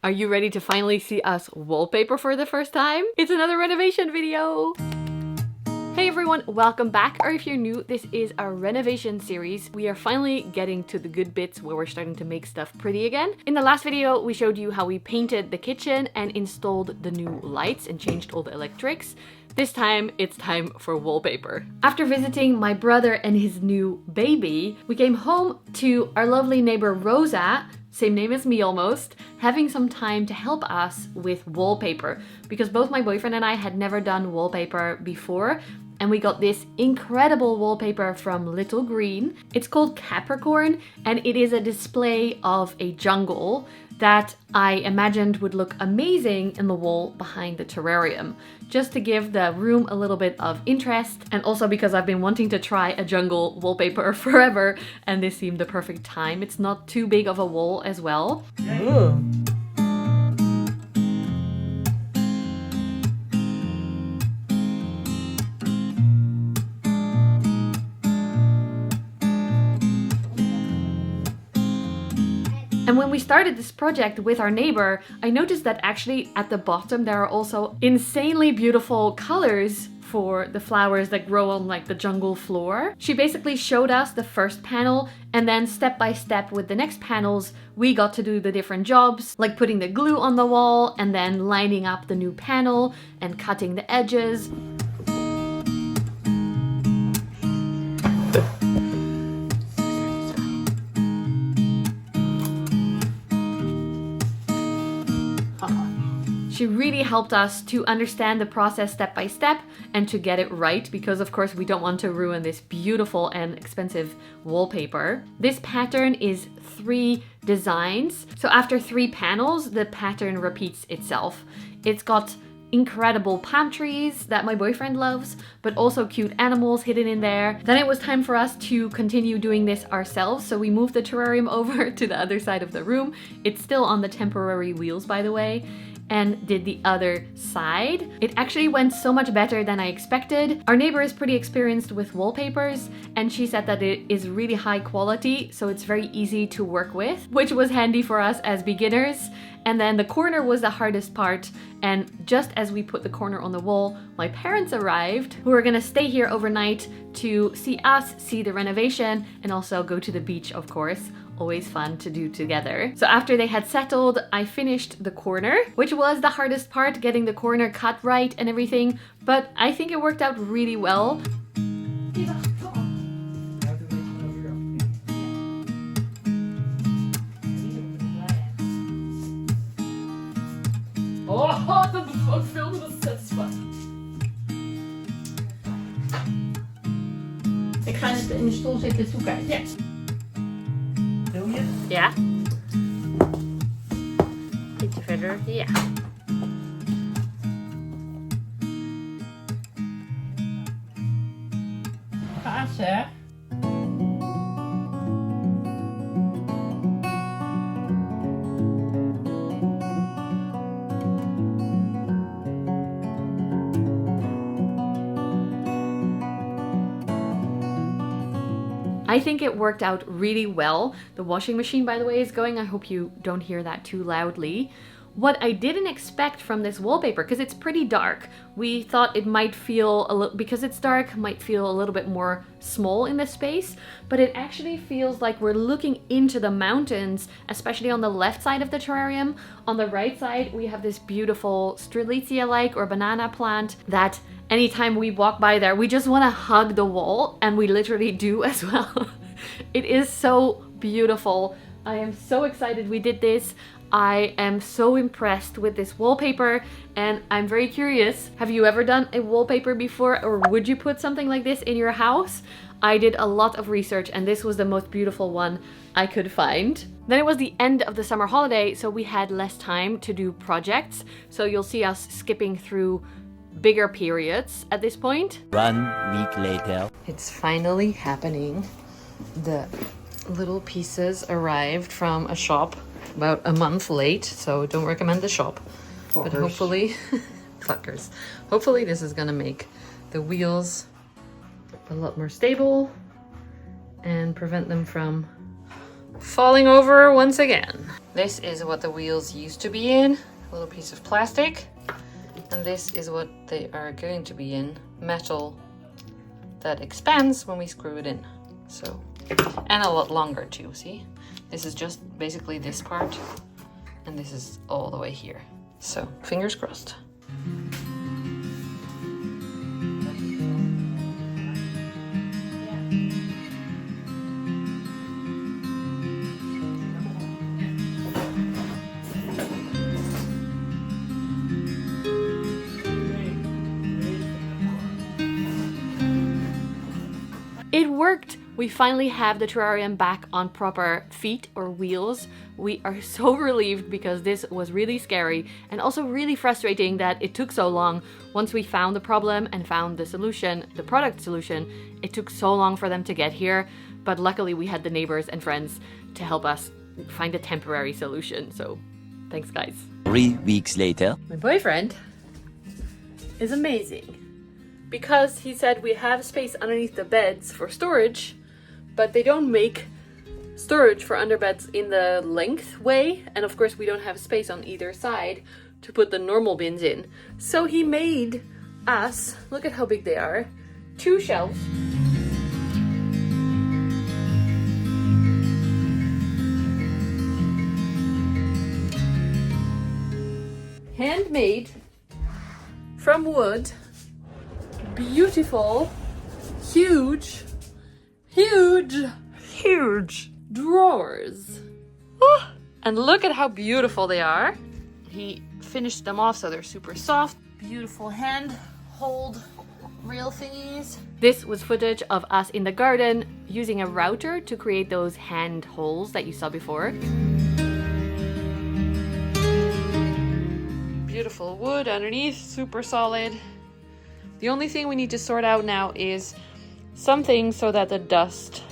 Are you ready to finally see us wallpaper for the first time? It's another renovation video! Hey everyone, welcome back, or if you're new, this is our renovation series. We are finally getting to the good bits where we're starting to make stuff pretty again. In the last video, we showed you how we painted the kitchen and installed the new lights and changed all the electrics. This time, it's time for wallpaper. After visiting my brother and his new baby, we came home to our lovely neighbor Rosa, same name as me almost, having some time to help us with wallpaper, because both my boyfriend and I had never done wallpaper before, and we got this incredible wallpaper from Little Greene. It's called Capricorn, and it is a display of a jungle that I imagined would look amazing in the wall behind the terrarium, just to give the room a little bit of interest, and also because I've been wanting to try a jungle wallpaper forever, and this seemed the perfect time. It's not too big of a wall as well. Ooh. And when we started this project with our neighbor, I noticed that actually at the bottom there are also insanely beautiful colors for the flowers that grow on like the jungle floor. She basically showed us the first panel, and then step by step with the next panels, we got to do the different jobs, like putting the glue on the wall and then lining up the new panel and cutting the edges. She really helped us to understand the process step by step and to get it right, because of course we don't want to ruin this beautiful and expensive wallpaper. This pattern is 3 designs. So after 3 panels, the pattern repeats itself. It's got incredible palm trees that my boyfriend loves, but also cute animals hidden in there. Then it was time for us to continue doing this ourselves, so we moved the terrarium over to the other side of the room. It's still on the temporary wheels, by the way, and did the other side. It actually went so much better than I expected. Our neighbor is pretty experienced with wallpapers, and she said that it is really high quality, so it's very easy to work with, which was handy for us as beginners. And then the corner was the hardest part, and just as we put the corner on the wall, my parents arrived, who are gonna stay here overnight to see us, see the renovation, and also go to the beach, of course. Always fun to do together. So after they had settled, I finished the corner, which was the hardest part, getting the corner cut right and everything, but I think it worked out really well. Oh, dat is ook veel te zesbaar. Ik ga in de stoel zitten toekijken. Ja. Wil je? Ja. Ietsje verder, ja. Gaas, hè? I think it worked out really well. The washing machine, by the way, is going. I hope you don't hear that too loudly. What I didn't expect from this wallpaper, because it's pretty dark, we thought it might feel a little, because it's dark, might feel a little bit more small in the space, but it actually feels like we're looking into the mountains, especially on the left side of the terrarium. On the right side, we have this beautiful strelitzia-like or banana plant that anytime we walk by there, we just want to hug the wall, and we literally do as well. It is so beautiful. I am so excited we did this. I am so impressed with this wallpaper, and I'm very curious. Have you ever done a wallpaper before, or would you put something like this in your house? I did a lot of research, and this was the most beautiful one I could find. Then it was the end of the summer holiday, so we had less time to do projects. So you'll see us skipping through bigger periods at this point. 1 week later. It's finally happening. The little pieces arrived from a shop about a month late, so don't recommend the shop. Fuckers. But hopefully, fuckers. Hopefully this is gonna make the wheels a lot more stable and prevent them from falling over once again. This is what the wheels used to be in, a little piece of plastic. And this is what they are going to be in, metal that expands when we screw it in. So, and a lot longer too, see? This is just basically this part, and this is all the way here. So, fingers crossed. It worked! We finally have the terrarium back on proper feet or wheels. We are so relieved because this was really scary and also really frustrating that it took so long. Once we found the problem and found the solution, the product solution, it took so long for them to get here. But luckily we had the neighbors and friends to help us find a temporary solution. So thanks guys. 3 weeks later. My boyfriend is amazing because he said we have space underneath the beds for storage, but they don't make storage for underbeds in the length way, and of course we don't have space on either side to put the normal bins in. So he made us, look at how big they are, 2 shelves. Handmade from wood, beautiful, huge drawers. Oh, and look at how beautiful they are. He finished them off so they're super soft. Beautiful hand hold rail thingies. This was footage of us in the garden using a router to create those hand holes that you saw before. Beautiful wood underneath, super solid. The only thing we need to sort out now is something so that the dust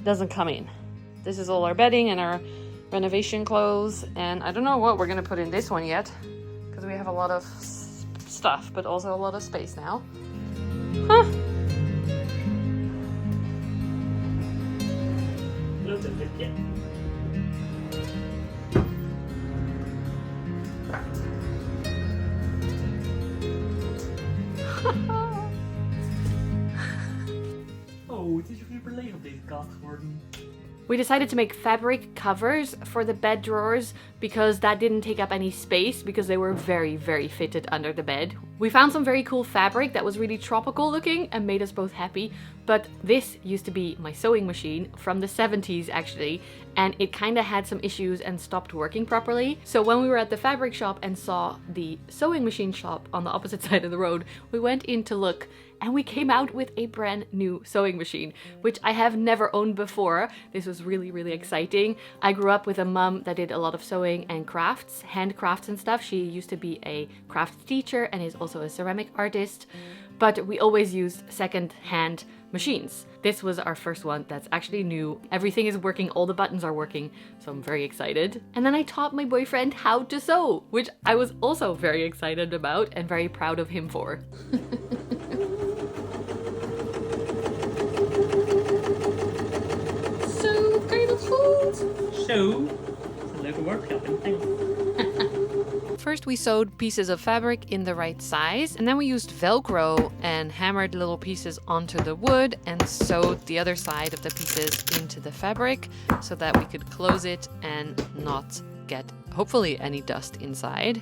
doesn't come in. This is all our bedding and our renovation clothes, and I don't know what we're gonna put in this one yet because we have a lot of stuff, but also a lot of space now. Huh. Oh, het is weer beleefd op deze kat geworden. We decided to make fabric covers for the bed drawers because that didn't take up any space because they were very, very fitted under the bed. We found some very cool fabric that was really tropical looking and made us both happy, but this used to be my sewing machine from the 70s actually, and it kind of had some issues and stopped working properly. So when we were at the fabric shop and saw the sewing machine shop on the opposite side of the road, we went in to look and we came out with a brand new sewing machine, which I have never owned before. This was really, really exciting. I grew up with a mum that did a lot of sewing and crafts, handcrafts and stuff. She used to be a crafts teacher and is also a ceramic artist, but we always used second-hand machines. This was our first one that's actually new. Everything is working, all the buttons are working, so I'm very excited. And then I taught my boyfriend how to sew, which I was also very excited about and very proud of him for. So beautiful! Zo, dat is een leuke workshop. First we sewed pieces of fabric in the right size, and then we used Velcro and hammered little pieces onto the wood and sewed the other side of the pieces into the fabric so that we could close it and not get, hopefully, any dust inside.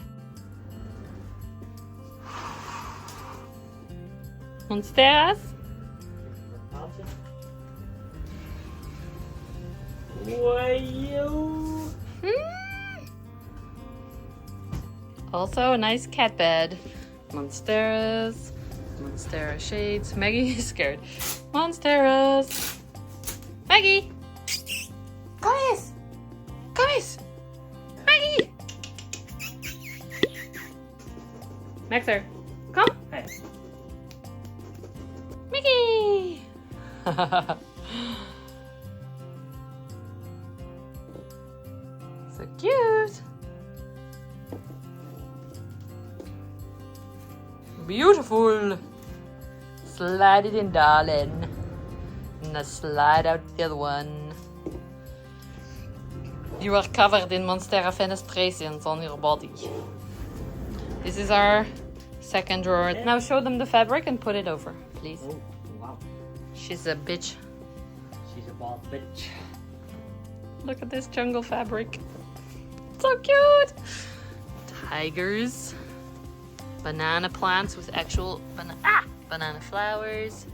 Monsters? Wajo. Also a nice cat bed. Monsteras. Monstera shades. Maggie is scared. Monsteras. Maggie! Kom eens! Kom eens! Maggie! Maxer, kom! Hey. Mickey! So cute! Beautiful! Slide it in, darling. And now slide out the other one. You are covered in Monstera fenestrations on your body. This is our second drawer. Now show them the fabric and put it over, please. Oh, wow. She's a bitch. She's a bald bitch. Look at this jungle fabric. So cute! Tigers. Banana plants with actual banana flowers.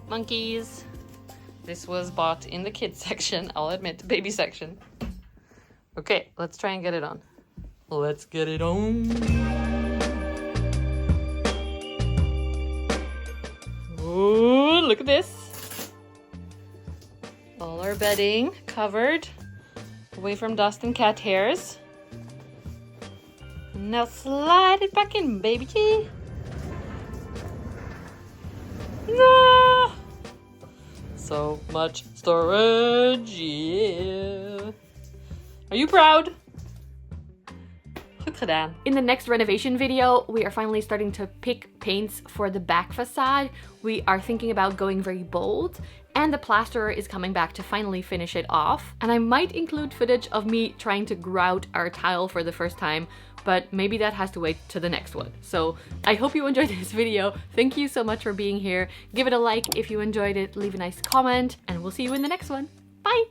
Monkeys. This was bought in the kids section, I'll admit, baby section. Okay, let's try and get it on. Let's get it on. Ooh, look at this. All our bedding covered, away from dust and cat hairs. Now slide it back in, baby. No! So much storage, yeah. Are you proud? Goed gedaan. In the next renovation video, we are finally starting to pick paints for the back facade. We are thinking about going very bold, and the plasterer is coming back to finally finish it off. And I might include footage of me trying to grout our tile for the first time, but maybe that has to wait to the next one. So I hope you enjoyed this video. Thank you so much for being here. Give it a like if you enjoyed it, leave a nice comment, and we'll see you in the next one. Bye!